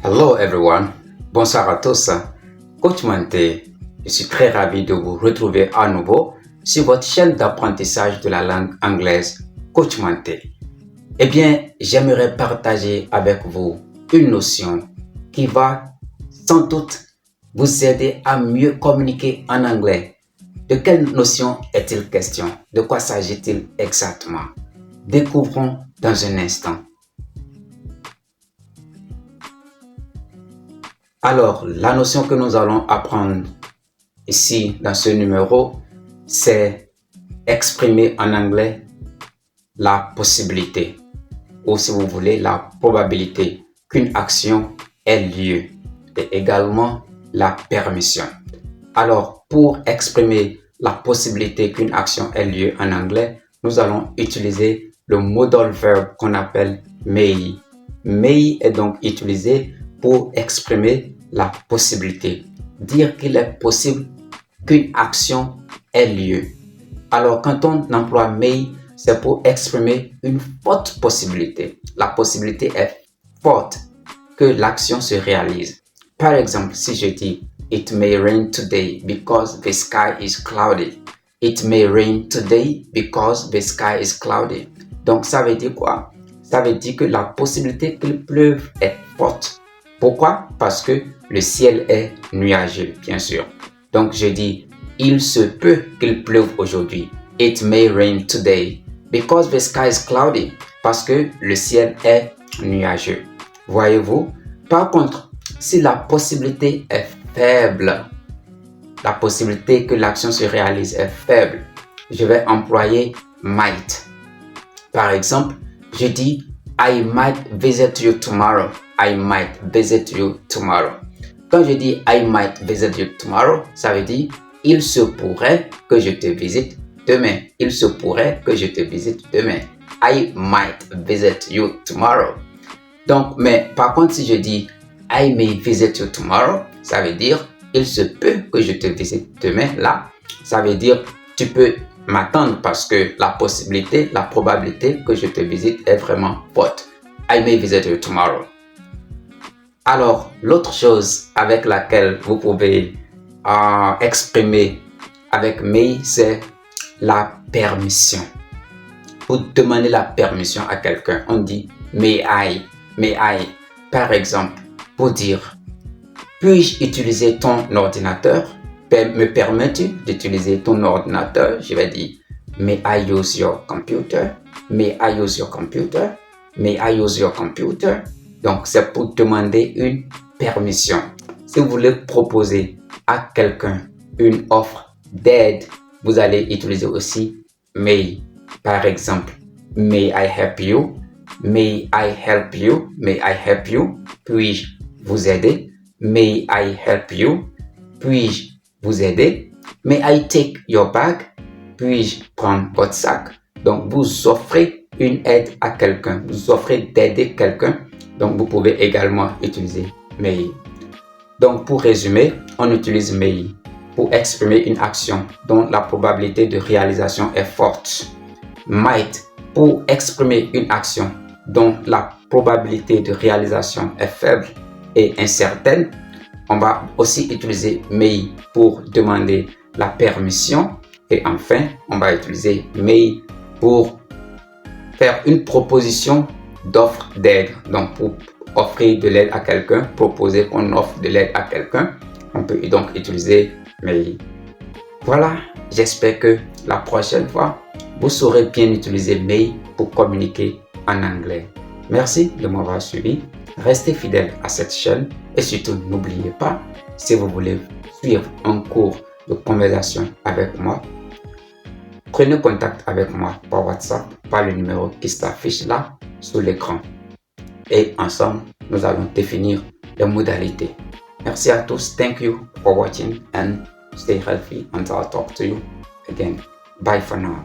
Hello everyone, bonsoir à tous. Coach Manté, je suis très ravi de vous retrouver à nouveau sur votre chaîne d'apprentissage de la langue anglaise, Coach Manté. Eh bien, j'aimerais partager avec vous une notion qui va sans doute vous aider à mieux communiquer en anglais. De quelle notion est-il question? De quoi s'agit-il exactement? Découvrons dans un instant. Alors, la notion que nous allons apprendre ici dans ce numéro, c'est exprimer en anglais la possibilité, ou si vous voulez, la probabilité qu'une action ait lieu, et également la permission. Alors, pour exprimer la possibilité qu'une action ait lieu en anglais, nous allons utiliser le modal verbe qu'on appelle may. May est donc utilisé pour exprimer la possibilité, dire qu'il est possible qu'une action ait lieu. Alors, quand on emploie may, c'est pour exprimer une forte possibilité. La possibilité est forte que l'action se réalise. Par exemple, si je dis It may rain today because the sky is cloudy. It may rain today because the sky is cloudy. Donc, ça veut dire quoi? Ça veut dire que la possibilité qu'il pleuve est forte. Pourquoi? Parce que le ciel est nuageux, bien sûr. Donc, je dis, il se peut qu'il pleuve aujourd'hui. It may rain today because the sky is cloudy. Parce que le ciel est nuageux. Voyez-vous? Par contre, si la possibilité est faible, la possibilité que l'action se réalise est faible, je vais employer might. Par exemple, je dis I might visit you tomorrow. I might visit you tomorrow. Quand je dis I might visit you tomorrow, ça veut dire il se pourrait que je te visite demain. Il se pourrait que je te visite demain. I might visit you tomorrow. Donc, mais par contre, si je dis I may visit you tomorrow, ça veut dire il se peut que je te visite demain. Là, ça veut dire tu peux m'attendre parce que la possibilité, la probabilité que je te visite est vraiment forte. I may visit you tomorrow. Alors, l'autre chose avec laquelle vous pouvez exprimer avec may, c'est la permission. Pour demander la permission à quelqu'un, on dit may I. Par exemple, pour dire puis-je utiliser ton ordinateur? Me permets-tu d'utiliser ton ordinateur? Je vais dire may I use your computer? May I use your computer? May I use your computer? Donc, c'est pour demander une permission. Si vous voulez proposer à quelqu'un une offre d'aide, vous allez utiliser aussi may. Par exemple, may I help you? May I help you? May I help you? Puis-je vous aider? May I help you? Puis-je vous aider? May I take your bag? Puis-je prendre votre sac? Donc, vous offrez une aide à quelqu'un. Vous offrez d'aider quelqu'un. Donc, vous pouvez également utiliser may. Donc, pour résumer, on utilise may pour exprimer une action dont la probabilité de réalisation est forte. Might pour exprimer une action dont la probabilité de réalisation est faible et incertaine. On va aussi utiliser may pour demander la permission. Et enfin, on va utiliser may pour faire une proposition d'offre d'aide. Donc, pour offrir de l'aide à quelqu'un, proposer qu'on offre de l'aide à quelqu'un, on peut donc utiliser may. Voilà, j'espère que la prochaine fois, vous saurez bien utiliser may pour communiquer en anglais. Merci de m'avoir suivi. Restez fidèles à cette chaîne et surtout n'oubliez pas, si vous voulez suivre un cours de conversation avec moi, prenez contact avec moi par WhatsApp, par le numéro qui s'affiche là sous l'écran. Et ensemble, nous allons définir les modalités. Merci à tous. Thank you for watching and stay healthy until I talk to you again. Bye for now.